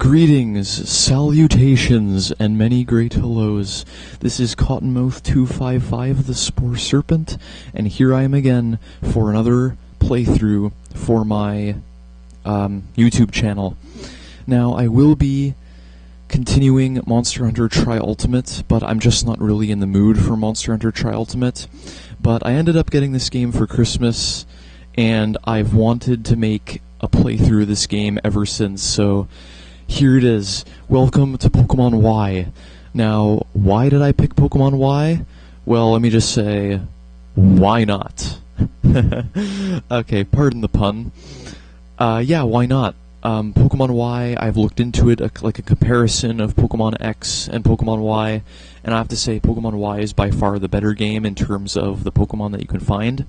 Greetings, salutations, and many great hellos. This is Cottonmouth255, the Spore Serpent, and here I am again for another playthrough for my YouTube channel. Now, I will be continuing Monster Hunter Tri-Ultimate, but I'm just not really in the mood for Monster Hunter Tri-Ultimate. But I ended up getting this game for Christmas, and I've wanted to make a playthrough of this game ever since, so here it is. Welcome to Pokemon Y. Now, why did I pick Pokemon Y? Well, let me just say, why not? Okay, pardon the pun. Yeah, why not? Pokemon Y, I've looked into it, like a comparison of Pokemon X and Pokemon Y, and I have to say Pokemon Y is by far the better game in terms of the Pokemon that you can find.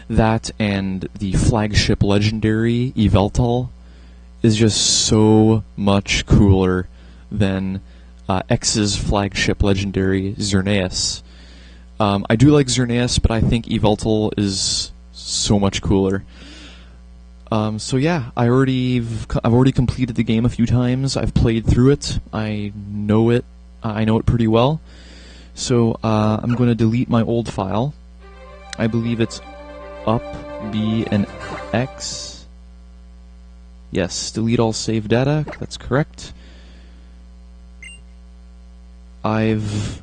That and the flagship legendary, Yveltal, is just so much cooler than X's flagship legendary, Xerneas. I do like Xerneas, but I think Yveltal is so much cooler. So yeah, I've already completed the game a few times. I've played through it. I know it pretty well. So I'm going to delete my old file. I believe it's up, B, and X. Yes, delete all save data. That's correct. I've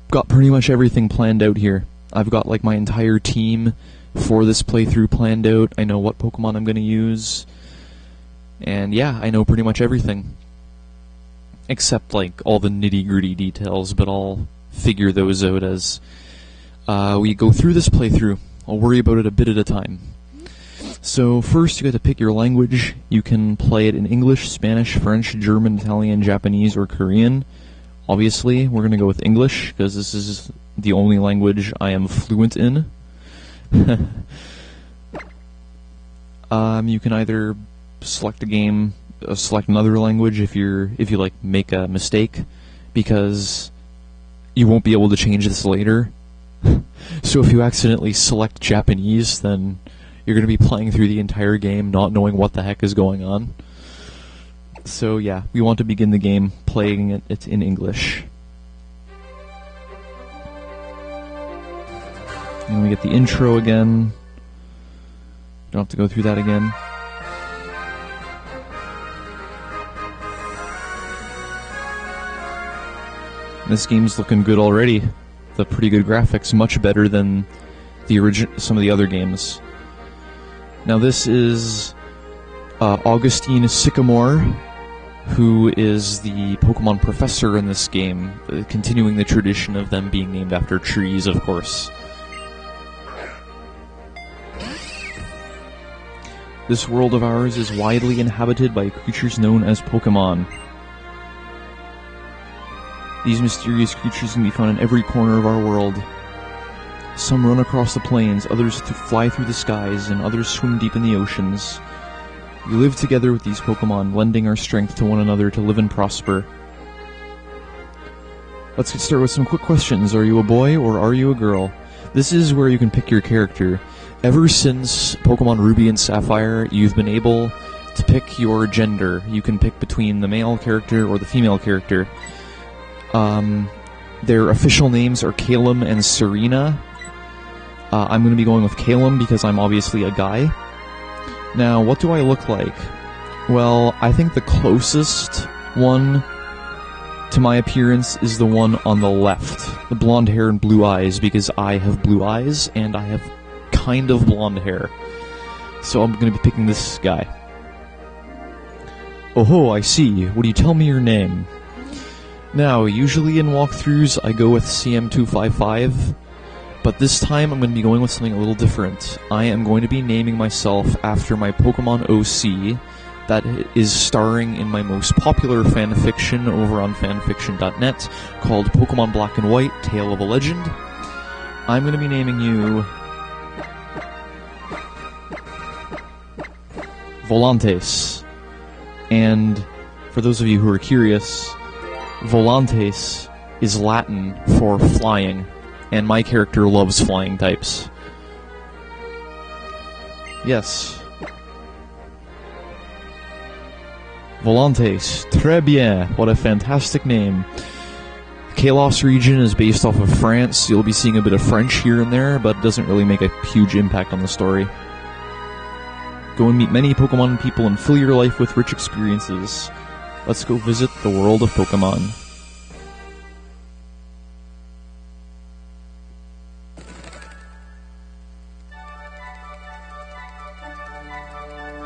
got pretty much everything planned out here. I've got like my entire team for this playthrough planned out. I know what Pokemon I'm going to use. And yeah, I know pretty much everything. Except like all the nitty-gritty details, but I'll figure those out as we go through this playthrough. I'll worry about it a bit at a time. So first you got to pick your language. You can play it in English, Spanish, French, German, Italian, Japanese, or Korean. Obviously, we're going to go with English, because this is the only language I am fluent in. You can either select a game, select another language if you like make a mistake, because you won't be able to change this later. So if you accidentally select Japanese, then you're going to be playing through the entire game not knowing what the heck is going on. So yeah, we want to begin the game playing it in English. And we get the intro again. Don't have to go through that again. This game's looking good already. The pretty good graphics, much better than some of the other games. Now this is Augustine Sycamore, who is the Pokemon professor in this game, continuing the tradition of them being named after trees, of course. This world of ours is widely inhabited by creatures known as Pokemon. These mysterious creatures can be found in every corner of our world. Some run across the plains, others fly through the skies, and others swim deep in the oceans. We live together with these Pokemon, lending our strength to one another to live and prosper. Let's get started with some quick questions. Are you a boy or are you a girl? This is where you can pick your character. Ever since Pokemon Ruby and Sapphire, you've been able to pick your gender. You can pick between the male character or the female character. Their official names are Calum and Serena. I'm going to be going with Calum because I'm obviously a guy. Now, what do I look like? Well, I think the closest one to my appearance is the one on the left. The blonde hair and blue eyes, because I have blue eyes and I have kind of blonde hair. So I'm going to be picking this guy. Oh, I see. Would you tell me your name? Now, usually in walkthroughs I go with CM255, but this time I'm going to be going with something a little different. I am going to be naming myself after my Pokemon OC that is starring in my most popular fanfiction over on fanfiction.net called Pokemon Black and White, Tale of a Legend. I'm going to be naming you Volantes. And for those of you who are curious, Volantes is Latin for flying, and my character loves flying types. Yes. Volantes. Très bien. What a fantastic name. Kalos region is based off of France. You'll be seeing a bit of French here and there, but it doesn't really make a huge impact on the story. Go and meet many Pokemon people and fill your life with rich experiences. Let's go visit the world of Pokemon.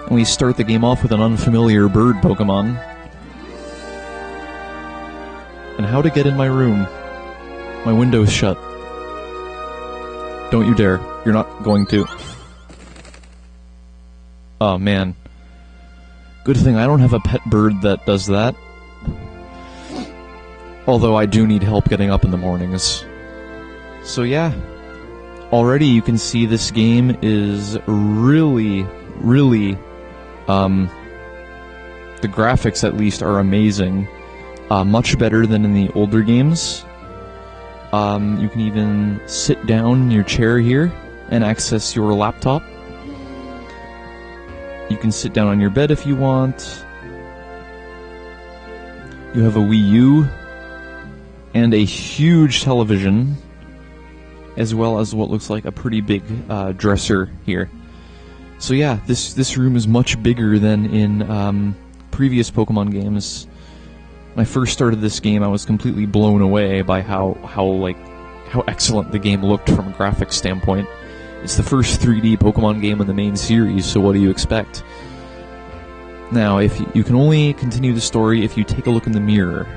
And we start the game off with an unfamiliar bird Pokemon. And how to get in my room. My window's shut. Don't you dare. You're not going to. Oh, man. Good thing I don't have a pet bird that does that. Although I do need help getting up in the mornings. So yeah. Already you can see this game is really... the graphics, at least, are amazing. Much better than in the older games. You can even sit down in your chair here and access your laptop. You can sit down on your bed if you want. You have a Wii U and a huge television, as well as what looks like a pretty big dresser here. So yeah, this room is much bigger than in previous Pokemon games. When I first started this game, I was completely blown away by how excellent the game looked from a graphics standpoint. It's the first 3D Pokemon game in the main series, so what do you expect? Now, if you can only continue the story if you take a look in the mirror.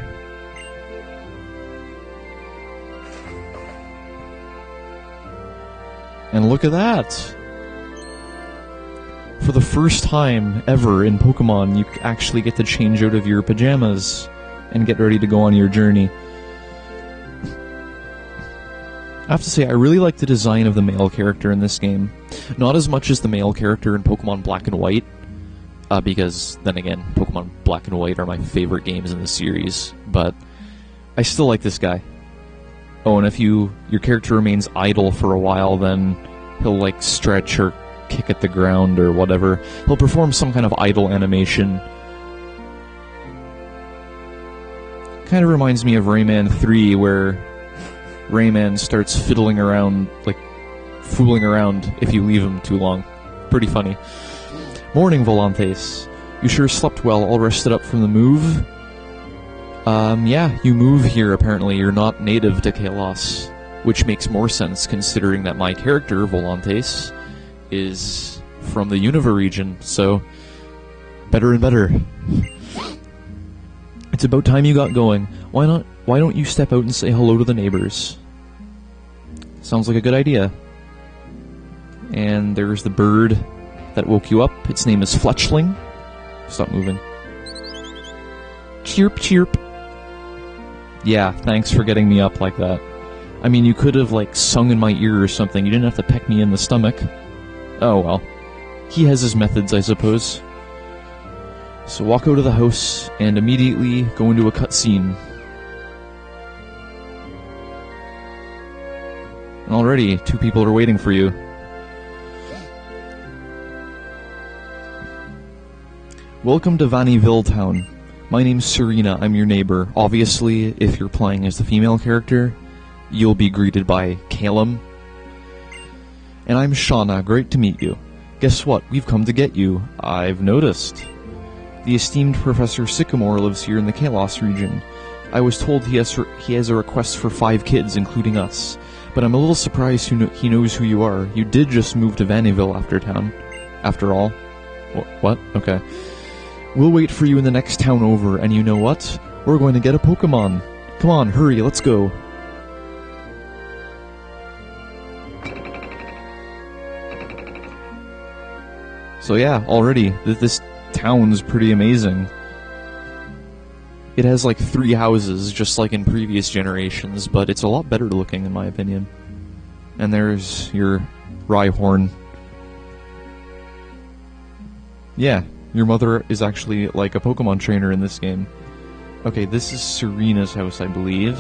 And look at that! For the first time ever in Pokemon, you actually get to change out of your pajamas and get ready to go on your journey. I have to say, I really like the design of the male character in this game. Not as much as the male character in Pokemon Black and White, because, then again, Pokemon Black and White are my favorite games in the series, but I still like this guy. Oh, and if your character remains idle for a while, then he'll, like, stretch or kick at the ground or whatever. He'll perform some kind of idle animation. Kind of reminds me of Rayman 3, where Rayman starts fiddling around, like, fooling around if you leave him too long. Pretty funny. Morning, Volantes. You sure slept well, all rested up from the move? Yeah, you move here, apparently. You're not native to Kalos. Which makes more sense, considering that my character, Volantes, is from the Unova region, so better and better. It's about time you got going. Why don't you step out and say hello to the neighbors? Sounds like a good idea. And there's the bird that woke you up. Its name is Fletchling. Stop moving. Chirp, chirp. Yeah, thanks for getting me up like that. I mean, you could have, like, sung in my ear or something. You didn't have to peck me in the stomach. Oh, well. He has his methods, I suppose. So walk out of the house and immediately go into a cutscene. And already, 2 people are waiting for you. Welcome to Vannyville Town. My name's Serena, I'm your neighbor. Obviously, if you're playing as the female character, you'll be greeted by Calum. And I'm Shauna, great to meet you. Guess what? We've come to get you. I've noticed. The esteemed Professor Sycamore lives here in the Kalos region. I was told he has a request for 5 kids, including us. But I'm a little surprised he knows who you are. You did just move to Vannyville after all. What? Okay. We'll wait for you in the next town over, and you know what? We're going to get a Pokemon. Come on, hurry, let's go. So yeah, already, this town's pretty amazing. It has like 3 houses, just like in previous generations, but it's a lot better looking in my opinion. And there's your Rhyhorn. Yeah, your mother is actually like a Pokemon trainer in this game. Okay, this is Serena's house, I believe.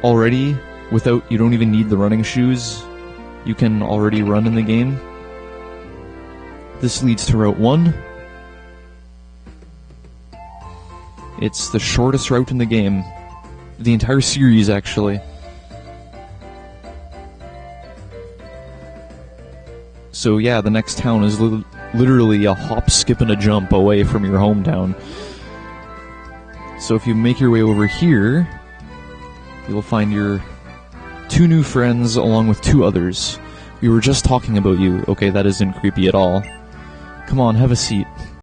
Already, you don't even need the running shoes. You can already run in the game. This leads to Route 1. It's the shortest route in the game. The entire series, actually. So yeah, the next town is literally a hop, skip, and a jump away from your hometown. So if you make your way over here, you'll find your 2 new friends along with 2 others. We were just talking about you. Okay, that isn't creepy at all. Come on, have a seat.